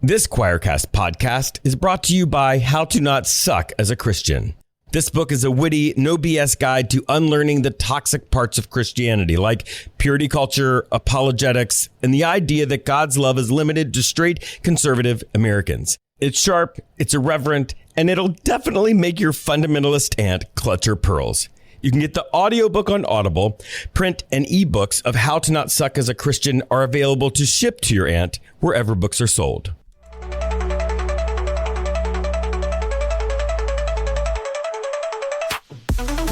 This Choircast podcast is brought to you by How to Not Suck as a Christian. This book is a witty, no BS guide to unlearning the toxic parts of Christianity, like purity culture, apologetics, and the idea that God's love is limited to straight conservative Americans. It's sharp, it's irreverent, and it'll definitely make your fundamentalist aunt clutch her pearls. You can get the audiobook on Audible. Print and ebooks of How to Not Suck as a Christian are available to ship to your aunt wherever books are sold.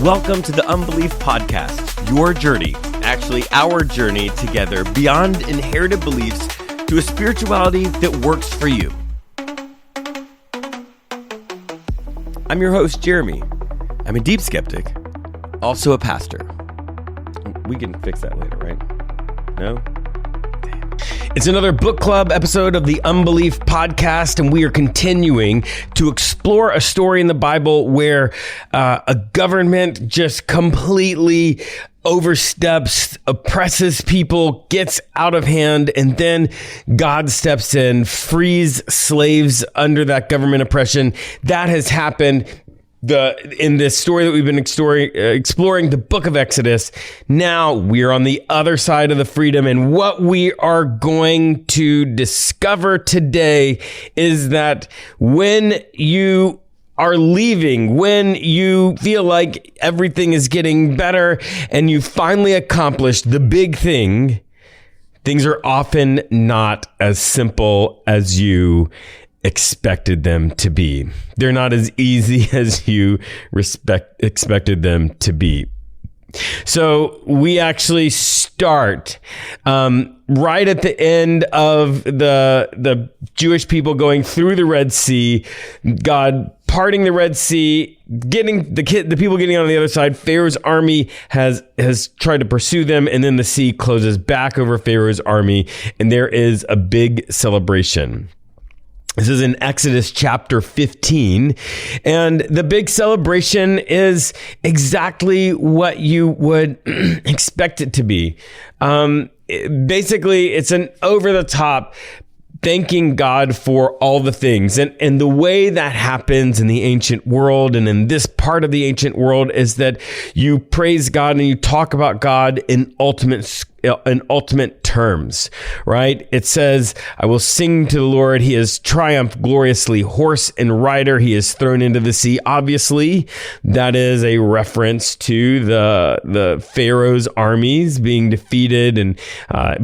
Welcome to the Unbelief Podcast, your journey, actually our journey together beyond inherited beliefs to a spirituality that works for you. I'm your host, Jeremy. I'm a deep skeptic, also a pastor. We can fix that later, right? No? It's another book club episode of the Unbelief Podcast, and we are continuing to explore a story in the Bible where a government just completely oversteps, oppresses people, gets out of hand, and then God steps in, frees slaves under that government oppression. That has happened in this story that we've been exploring, the book of Exodus. Now we're on the other side of the freedom, and what we are going to discover today is that when you are leaving, when you feel like everything is getting better and you finally accomplished the big thing, things are often not as simple as you expected them to be. They're not as easy as you expected them to be. So we actually start right at the end of the Jewish people going through the Red Sea, God parting the Red Sea, getting the people getting on the other side. Pharaoh's army has tried to pursue them, and then the sea closes back over Pharaoh's army, and there is a big celebration. This is in Exodus chapter 15, and the big celebration is exactly what you would expect it to be. Basically, it's an over-the-top thanking God for all the things. And the way that happens in the ancient world and in this part of the ancient world is that you praise God and you talk about God in ultimate terms, right? It says, I will sing to the Lord. He has triumphed gloriously. Horse and rider, he is thrown into the sea. Obviously, that is a reference to the Pharaoh's armies being defeated and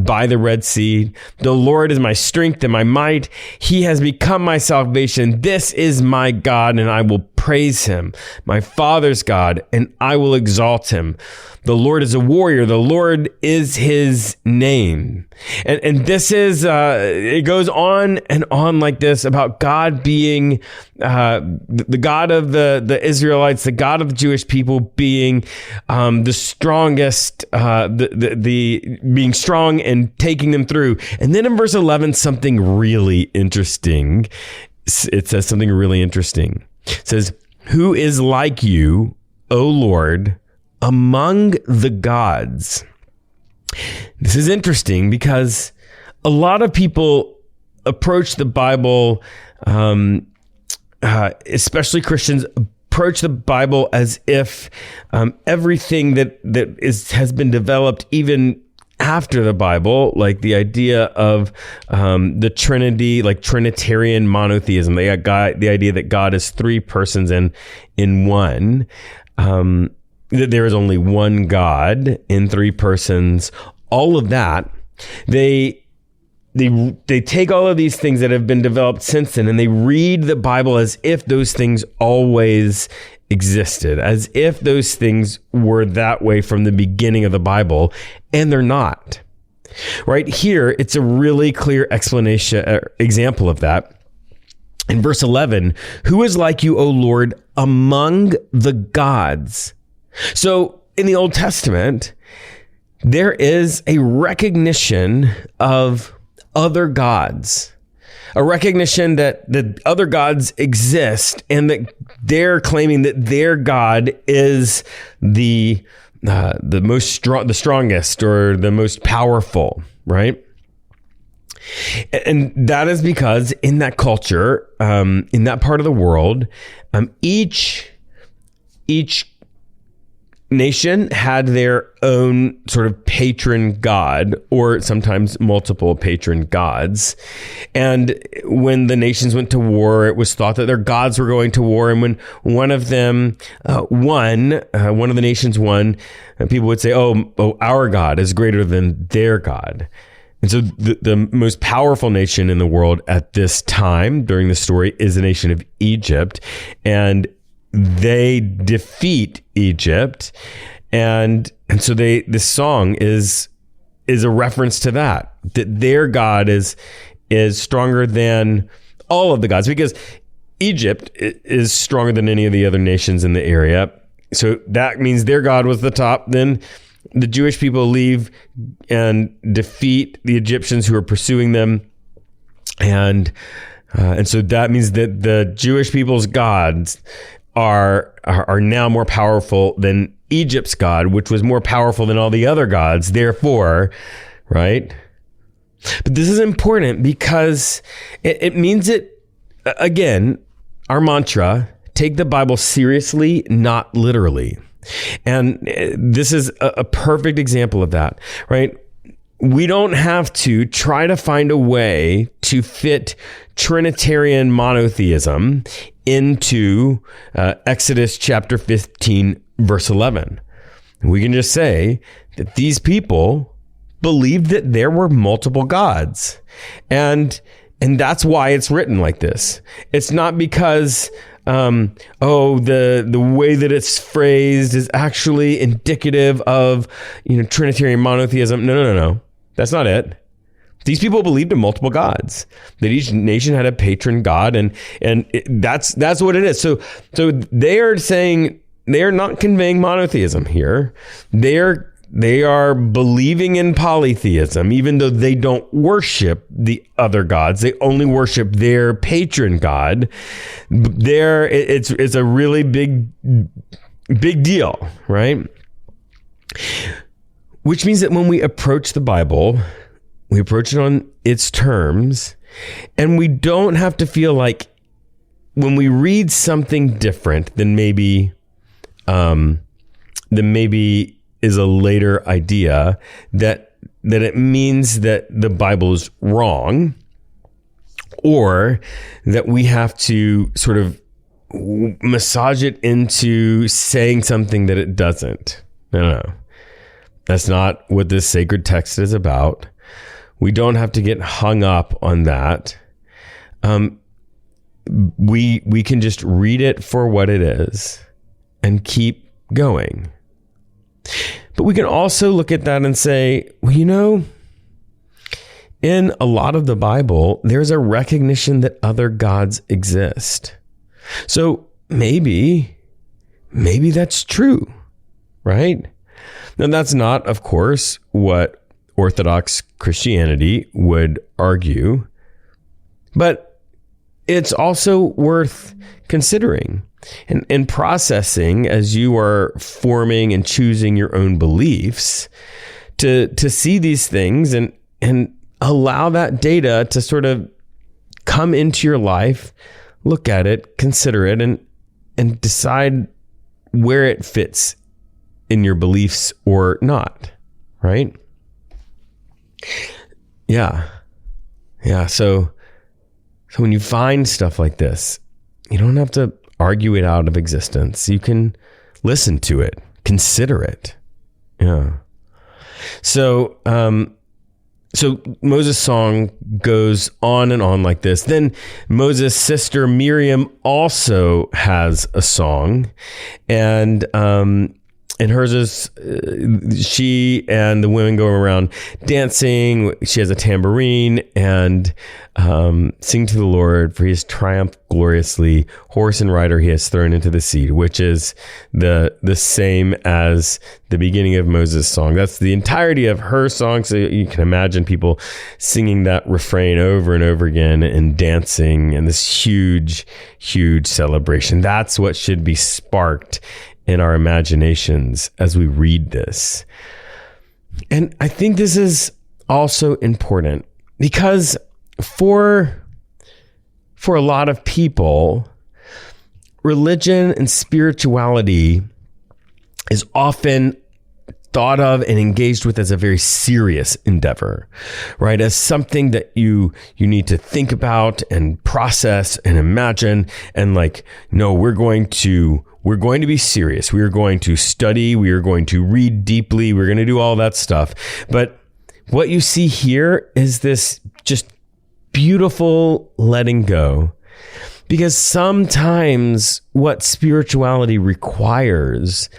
by the Red Sea. The Lord is my strength and my might. He has become my salvation. This is my God, and I will praise him. My Father's God, and I will exalt him. The Lord is a warrior. The Lord is his name. And this is, it goes on and on like this about God being the God of the Israelites, the God of the Jewish people being the strongest, the being strong and taking them through. And then in verse 11, something really interesting. It says something really interesting. It says, who is like you, O Lord, among the gods? This is interesting because a lot of people approach the Bible, especially Christians, approach the Bible as if everything that has been developed even after the Bible, like the idea of the Trinity, like Trinitarian monotheism, the idea that God is three persons in one, that there is only one God in three persons, all of that, they take all of these things that have been developed since then, and they read the Bible as if those things always existed, as if those things were that way from the beginning of the Bible, and they're not. Right here, it's a really clear example of that. In verse 11, who is like you, O Lord, among the gods? So in the Old Testament, there is a recognition of other gods, a recognition that the other gods exist, and that they're claiming that their God is the strongest or the most powerful, right? And that is because in that culture, in that part of the world, each nation had their own sort of patron god, or sometimes multiple patron gods. And when the nations went to war, it was thought that their gods were going to war. And when one of them one of the nations won, people would say, oh, our God is greater than their God. And so the most powerful nation in the world at this time during the story is the nation of Egypt. And they defeat Egypt. And so this song is a reference to that their God is stronger than all of the gods, because Egypt is stronger than any of the other nations in the area. So that means their God was the top. Then the Jewish people leave and defeat the Egyptians who are pursuing them. And so that means that the Jewish people's gods are now more powerful than Egypt's God, which was more powerful than all the other gods. Therefore, right? But this is important because it means again, our mantra, take the Bible seriously, not literally. And this is a perfect example of that, right? We don't have to try to find a way to fit Trinitarian monotheism into Exodus chapter 15, verse 11. We can just say that these people believed that there were multiple gods. And that's why it's written like this. It's not because the way that it's phrased is actually indicative of Trinitarian monotheism. No. That's not it. These people believed in multiple gods, that each nation had a patron god, and that's what it is. So they are saying, they are not conveying monotheism here. They are believing in polytheism, even though they don't worship the other gods. They only worship their patron god. It's a really big deal, right? Which means that when we approach the Bible, we approach it on its terms, and we don't have to feel like when we read something different than maybe is a later idea, that it means that the Bible is wrong, or that we have to sort of massage it into saying something that it doesn't. No. That's not what this sacred text is about. We don't have to get hung up on that. We can just read it for what it is and keep going. But we can also look at that and say, well, in a lot of the Bible, there's a recognition that other gods exist. So maybe that's true, right? Now, that's not, of course, what Orthodox Christianity would argue, but it's also worth considering and processing as you are forming and choosing your own beliefs, to see these things and allow that data to sort of come into your life, look at it, consider it, and decide where it fits in your beliefs or not, right? Yeah. So when you find stuff like this, you don't have to argue it out of existence. You can listen to it, consider it. Yeah. So Moses' song goes on and on like this. Then Moses' sister Miriam also has a song, and hers is, she and the women go around dancing. She has a tambourine and sing to the Lord, for he has triumphed gloriously. Horse and rider he has thrown into the sea, which is the same as the beginning of Moses' song. That's the entirety of her song. So you can imagine people singing that refrain over and over again and dancing, and this huge, huge celebration. That's what should be sparked in our imaginations as we read this. And I think this is also important Because for a lot of people, religion and spirituality is often thought of and engaged with as a very serious endeavor, right? As something that you need to think about and process and imagine, and like, no, we're going to be serious. We are going to study. We are going to read deeply. We're going to do all that stuff. But what you see here is this just beautiful letting go. Because sometimes what spirituality requires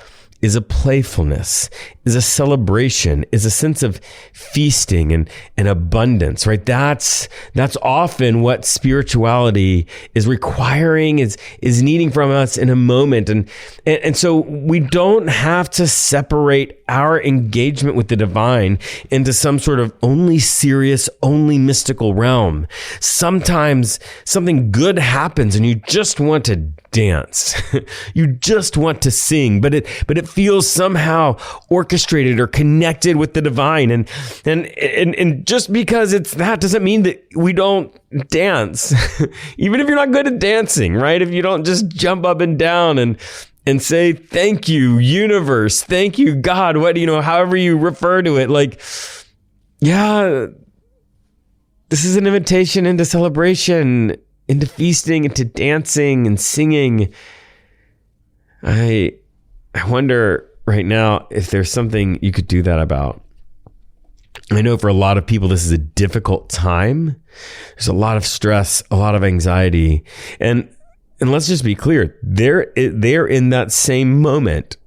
is a playfulness, is a celebration, is a sense of feasting and abundance, right? That's often what spirituality is requiring, is needing from us in a moment. And so we don't have to separate our engagement with the divine into some sort of only serious, only mystical realm. Sometimes something good happens and you just want to dance. You just want to sing, but it feels somehow orchestrated or connected with the divine. And just because it's that doesn't mean that we don't dance. Even if you're not good at dancing, right? If you don't just jump up and down and say, thank you, universe, thank you, God, however you refer to it. Like, yeah, this is an invitation into celebration, into feasting, into dancing and singing. I wonder right now if there's something you could do that about. I know for a lot of people, this is a difficult time. There's a lot of stress, a lot of anxiety. And let's just be clear, they're in that same moment,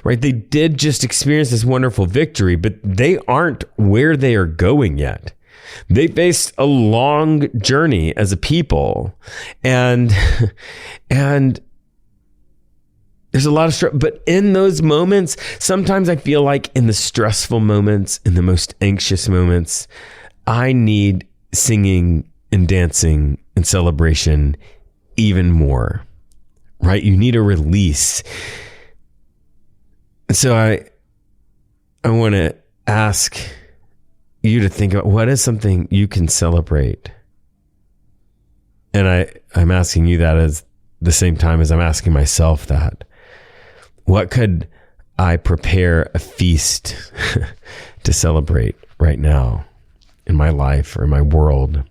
right? They did just experience this wonderful victory, but they aren't where they are going yet. They faced a long journey as a people, and there's a lot of stress. But in those moments, sometimes I feel like in the stressful moments, in the most anxious moments, I need singing and dancing and celebration even more, right? You need a release. So I want to ask you to think about what is something you can celebrate. And I'm asking you that as the same time as I'm asking myself that. What could I prepare a feast to celebrate right now in my life or in my world?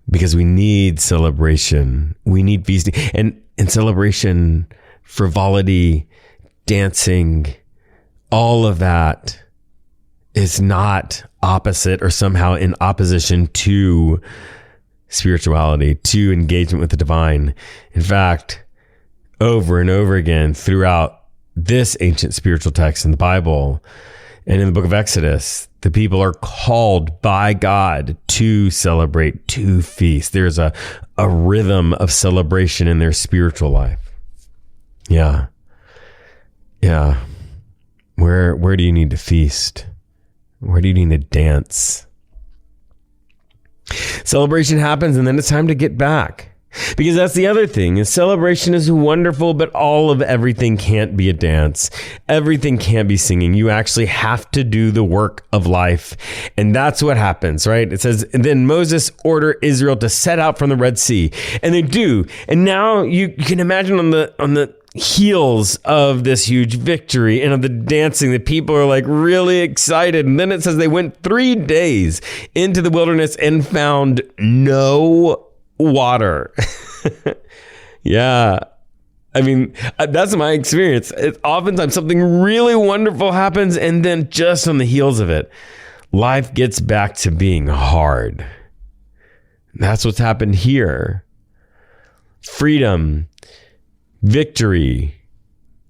Because we need celebration. We need feasting. And celebration, frivolity, dancing, all of that is not opposite or somehow in opposition to spirituality, to engagement with the divine. In fact, over and over again throughout this ancient spiritual text in the Bible and in the book of Exodus, the people are called by God to celebrate, to feast. There's a rhythm of celebration in their spiritual life. Yeah. Where do you need to feast? Where do you need to dance? Celebration happens and then it's time to get back. Because that's the other thing, is celebration is wonderful, but all of everything can't be a dance. Everything can't be singing. You actually have to do the work of life. And that's what happens, right? It says, and then Moses ordered Israel to set out from the Red Sea. And they do. And now you can imagine on the heels of this huge victory and of the dancing, the people are like really excited. And then it says they went 3 days into the wilderness and found no water. Yeah. I mean, that's my experience. Oftentimes something really wonderful happens, and then just on the heels of it, life gets back to being hard. That's what's happened here. Freedom, victory,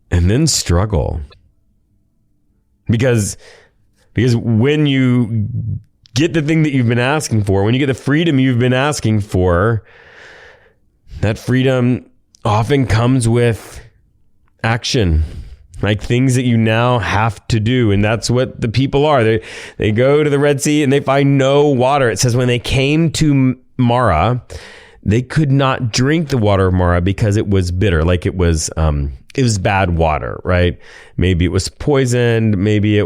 and then struggle. Because when you get the thing that you've been asking for, when you get the freedom you've been asking for, that freedom often comes with action, like things that you now have to do. And that's what the people are. They go to the Red Sea and they find no water. It says when they came to Marah, they could not drink the water of Marah because it was bitter, like it was bad water, right? Maybe it was poisoned, maybe it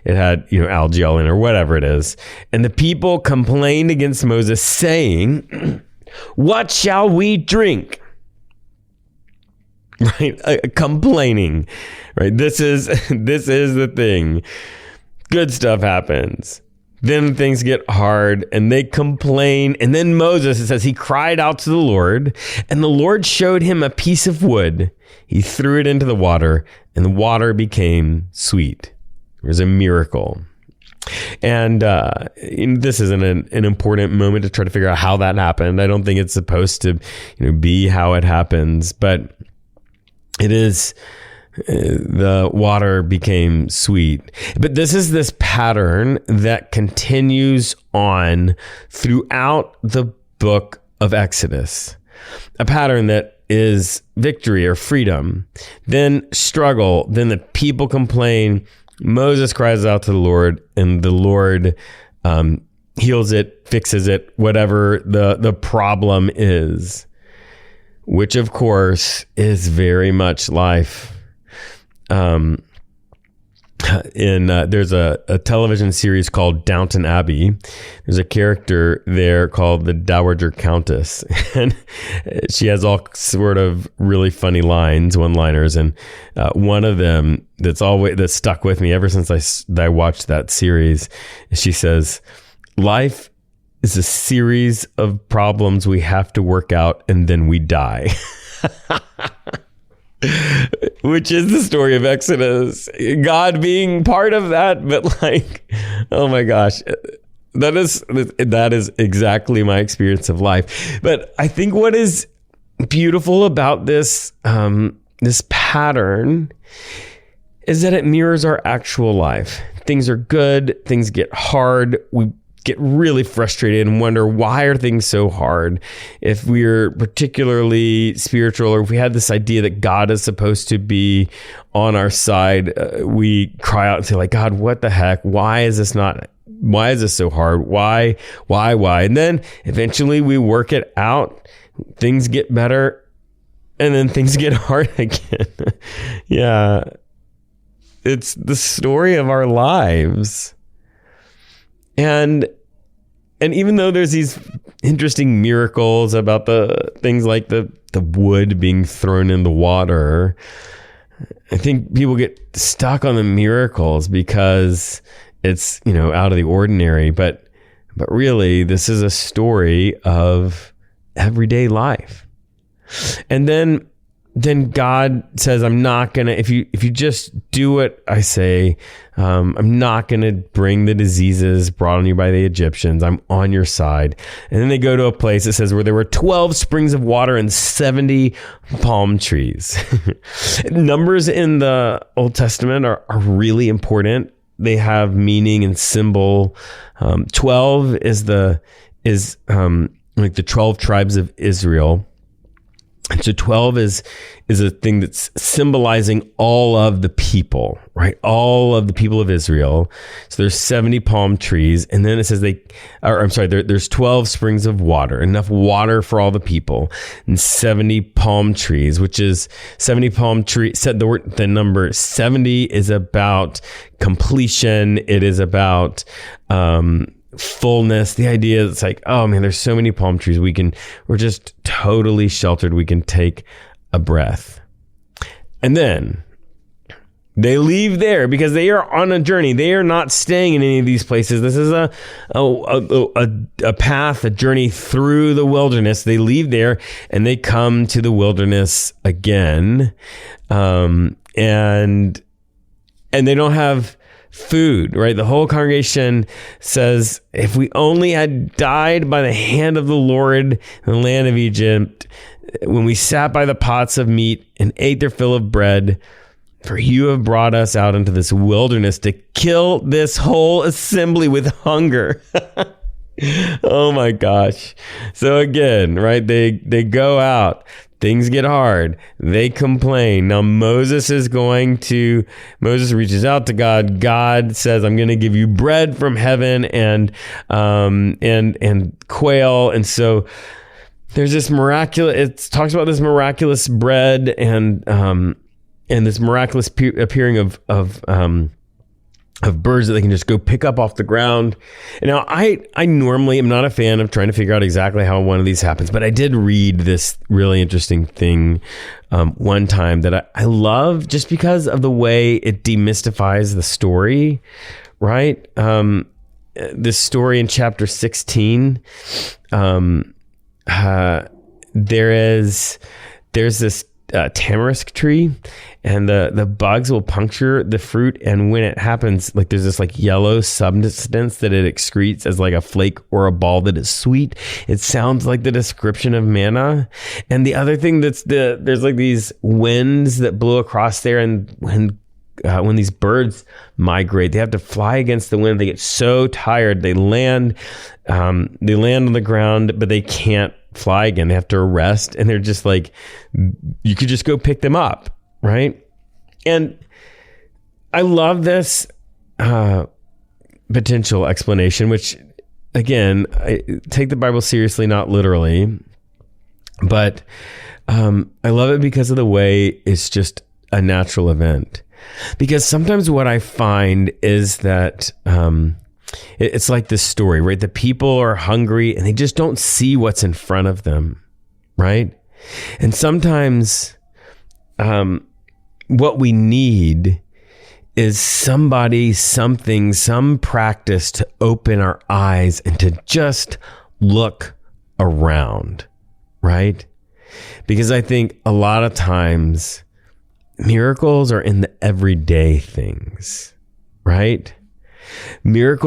had, algae all in it or whatever it is. And the people complained against Moses saying, "What shall we drink?" Right? Complaining, right? This is the thing. Good stuff happens. Then things get hard and they complain. And then Moses, it says, he cried out to the Lord, and the Lord showed him a piece of wood. He threw it into the water, and the water became sweet. It was a miracle. And this isn't an important moment to try to figure out how that happened. I don't think it's supposed to be how it happens, but it is. The water became sweet. But this pattern that continues on throughout the book of Exodus. A pattern that is victory or freedom, then struggle, then the people complain. Moses cries out to the Lord, and the Lord heals it, fixes it, whatever the problem is, which of course is very much life. There's a television series called Downton Abbey. There's a character there called the Dowager Countess, and she has all sort of really funny one-liners, and one of them that stuck with me ever since I watched that series. She says, "Life is a series of problems we have to work out, and then we die." Which is the story of Exodus. God being part of that, but oh my gosh, that is exactly my experience of life. But I think what is beautiful about this pattern is that it mirrors our actual life. Things are good, things get hard, we get really frustrated and wonder, why are things so hard? If we're particularly spiritual, or if we had this idea that God is supposed to be on our side, we cry out and say, God, what the heck? Why is this so hard? Why? And then eventually we work it out. Things get better, and then things get hard again. Yeah. It's the story of our lives. And even though there's these interesting miracles about the things like the wood being thrown in the water, I think people get stuck on the miracles because it's, out of the ordinary. But really, this is a story of everyday life. And then God says, I'm not going to, if you just do what I say, I'm not going to bring the diseases brought on you by the Egyptians. I'm on your side. And then they go to a place that says where there were 12 springs of water and 70 palm trees. Numbers in the Old Testament are really important. They have meaning and symbol. 12 is like the 12 tribes of Israel. And so 12 is a thing that's symbolizing all of the people, right? All of the people of Israel. So there's 70 palm trees. And then it says there's 12 springs of water, enough water for all the people, and 70 palm trees, which is 70 palm trees. The number 70 is about completion. It is about, fullness. The idea is oh man, there's so many palm trees. We're just totally sheltered. We can take a breath. And then they leave there because they are on a journey. They are not staying in any of these places. This is a path, a journey through the wilderness. They leave there and they come to the wilderness again. And they don't have food, right? The whole congregation says, if we only had died by the hand of the Lord in the land of Egypt, when we sat by the pots of meat and ate their fill of bread, for you have brought us out into this wilderness to kill this whole assembly with hunger. Oh my gosh. So again, right? They go out. Things get hard. They complain. Now Moses reaches out to God. God says, I'm going to give you bread from heaven and quail. And so there's this miraculous, it talks about this miraculous bread and this miraculous appearing of birds that they can just go pick up off the ground. And now I normally am not a fan of trying to figure out exactly how one of these happens, but I did read this really interesting thing one time that I love just because of the way it demystifies the story, right? This story in chapter 16, there's this tamarisk tree, and the bugs will puncture the fruit, and when it happens, like there's this like yellow substance that it excretes as like a flake or a ball that is sweet. It sounds like the description of manna. And the other thing there's like these winds that blow across there, and when these birds migrate, they have to fly against the wind. They get so tired, they land on the ground, but they can't fly again. They have to rest, and they're just like, you could just go pick them up, right? And I love this potential explanation, which again, I take the Bible seriously, not literally, but I love it because of the way it's just a natural event. Because sometimes what I find is that it's like this story, right? The people are hungry and they just don't see what's in front of them, right? And sometimes what we need is somebody, something, some practice to open our eyes and to just look around, right? Because I think a lot of times miracles are in the everyday things, right? There's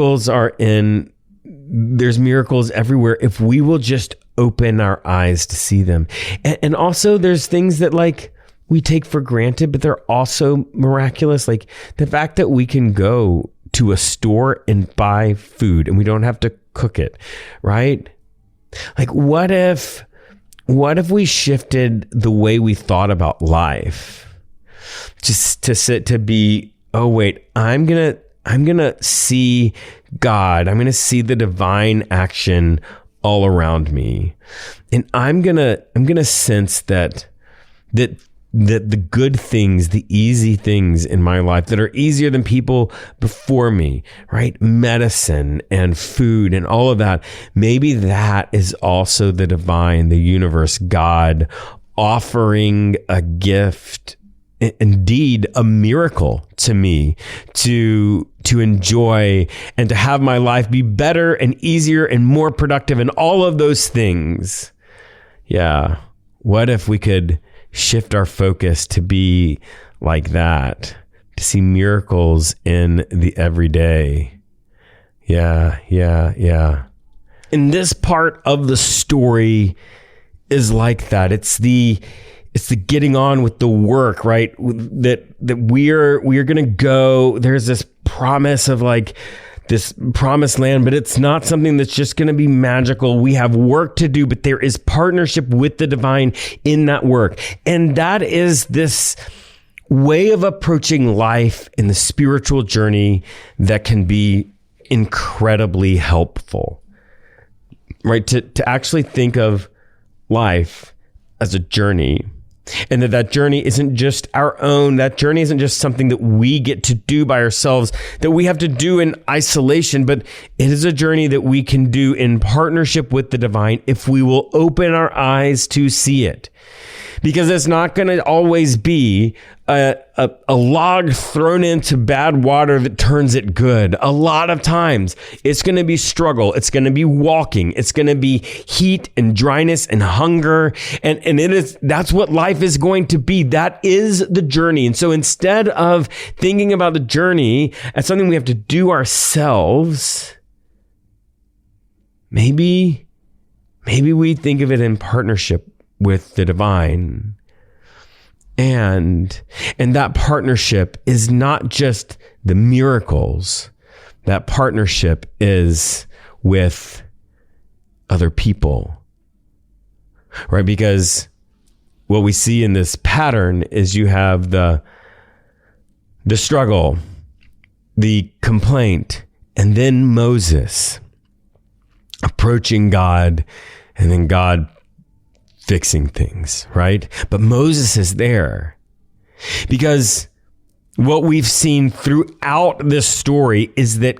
miracles everywhere if we will just open our eyes to see them. And also there's things that like we take for granted, but they're also miraculous. Like the fact that we can go to a store and buy food and we don't have to cook it, right? Like what if we shifted the way we thought about life? Just to be, oh wait, I'm gonna see God. I'm gonna see the divine action all around me, and I'm gonna sense that the good things, the easy things in my life that are easier than people before me, right? Medicine and food and all of that. Maybe that is also the divine, the universe, God offering a gift, indeed a miracle to me to enjoy and to have my life be better and easier and more productive and all of those things. Yeah. What if we could shift our focus to be like that, to see miracles in the everyday? Yeah. And this part of the story is like that. It's the getting on with the work, right? That we're going to go. There's this promise of like this promised land, but it's not something that's just going to be magical. We have work to do, but there is partnership with the divine in that work. And that is this way of approaching life in the spiritual journey that can be incredibly helpful, right? To actually think of life as a journey. And that journey isn't just our own. That journey isn't just something that we get to do by ourselves, that we have to do in isolation, but it is a journey that we can do in partnership with the divine if we will open our eyes to see it. Because it's not going to always be a log thrown into bad water that turns it good. A lot of times it's going to be struggle. It's going to be walking. It's going to be heat and dryness and hunger. And that's what life is going to be. That is the journey. And so instead of thinking about the journey as something we have to do ourselves, maybe we think of it in partnership with the divine. And that partnership is not just the miracles. That partnership is with other people, right? Because what we see in this pattern is you have the struggle, the complaint, and then Moses approaching God, and then God fixing things, right? But Moses is there because what we've seen throughout this story is that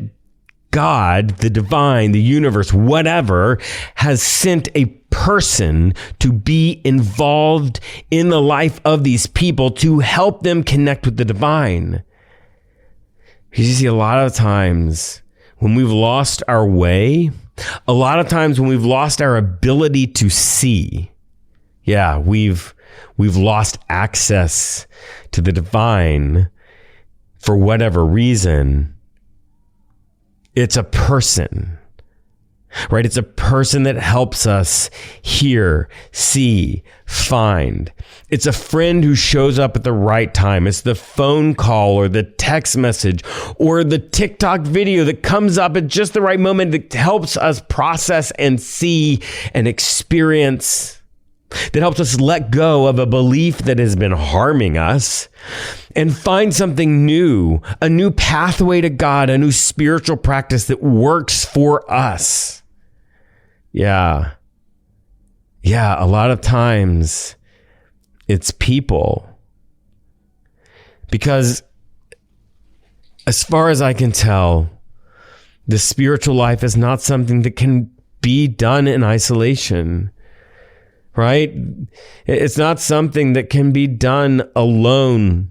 God, the divine, the universe, whatever, has sent a person to be involved in the life of these people to help them connect with the divine. Because you see, a lot of times when we've lost our way, a lot of times when we've lost our ability to see, we've lost access to the divine for whatever reason. It's a person, right? It's a person that helps us hear, see, find. It's a friend who shows up at the right time. It's the phone call or the text message or the TikTok video that comes up at just the right moment that helps us process and see and experience, that helps us let go of a belief that has been harming us and find something new, a new pathway to God, a new spiritual practice that works for us. Yeah, a lot of times it's people. Because as far as I can tell, the spiritual life is not something that can be done in isolation. Right? It's not something that can be done alone.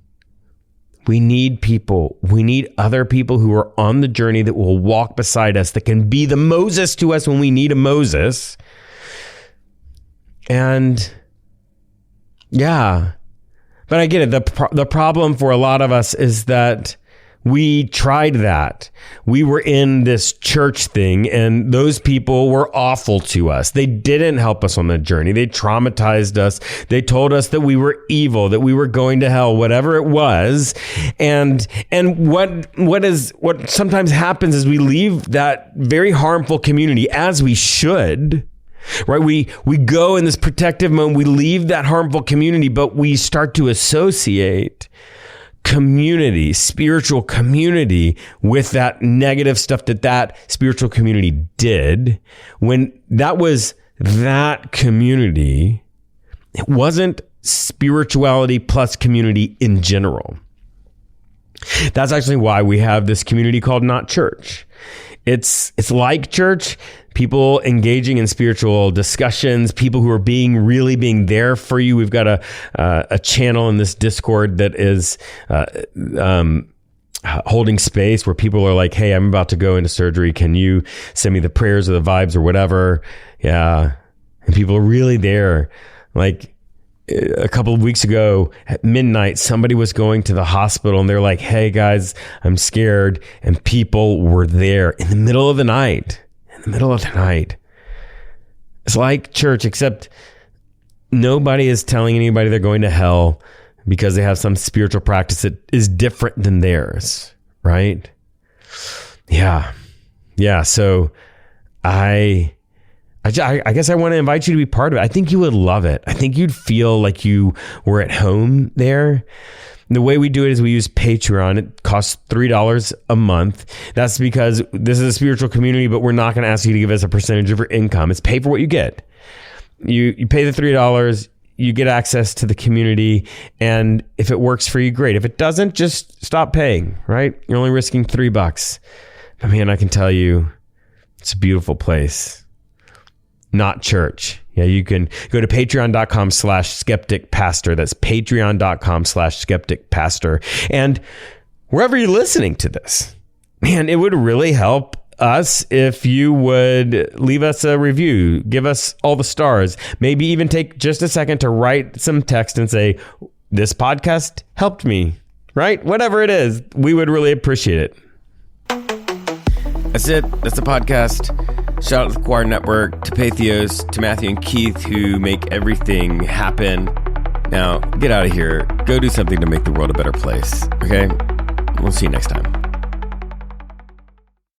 We need people. We need other people who are on the journey that will walk beside us, that can be the Moses to us when we need a Moses. And but I get it. The problem for a lot of us is that we tried that. We were in this church thing and those people were awful to us. They didn't help us on the journey. They traumatized us. They told us that we were evil, that we were going to hell, whatever it was. And what sometimes happens is we leave that very harmful community, as we should. Right? We go in this protective mode. We leave that harmful community, but we start to associate community, spiritual community, with that negative stuff that spiritual community did. When that was that community, it wasn't spirituality plus community in general. That's actually why we have this community called Not Church. It's like church, people engaging in spiritual discussions, people who are really being there for you. We've got a channel in this Discord that is holding space where people are like, hey, I'm about to go into surgery. Can you send me the prayers or the vibes or whatever? Yeah. And people are really there. Like a couple of weeks ago at midnight, somebody was going to the hospital and they're like, hey guys, I'm scared. And people were there in the middle of the night. It's like church, except nobody is telling anybody they're going to hell because they have some spiritual practice that is different than theirs, right? Yeah. So I guess I want to invite you to be part of it. I think you would love it. I think you'd feel like you were at home there. The way we do it is we use Patreon. It costs $3 a month. That's because this is a spiritual community, but we're not going to ask you to give us a percentage of your income. It's pay for what you get. You pay the $3, you get access to the community, and if it works for you, great. If it doesn't, just stop paying, right? You're only risking $3. But man, I can tell you, it's a beautiful place. Not Church. Yeah, you can go to patreon.com/skepticpastor. That's patreon.com/skepticpastor. And wherever you're listening to this, man, it would really help us if you would leave us a review, give us all the stars, maybe even take just a second to write some text and say, this podcast helped me, right? Whatever it is, we would really appreciate it. That's it. That's the podcast. Shout out to the Choir Network, to Patheos, to Matthew and Keith, who make everything happen. Now, get out of here. Go do something to make the world a better place, okay? We'll see you next time.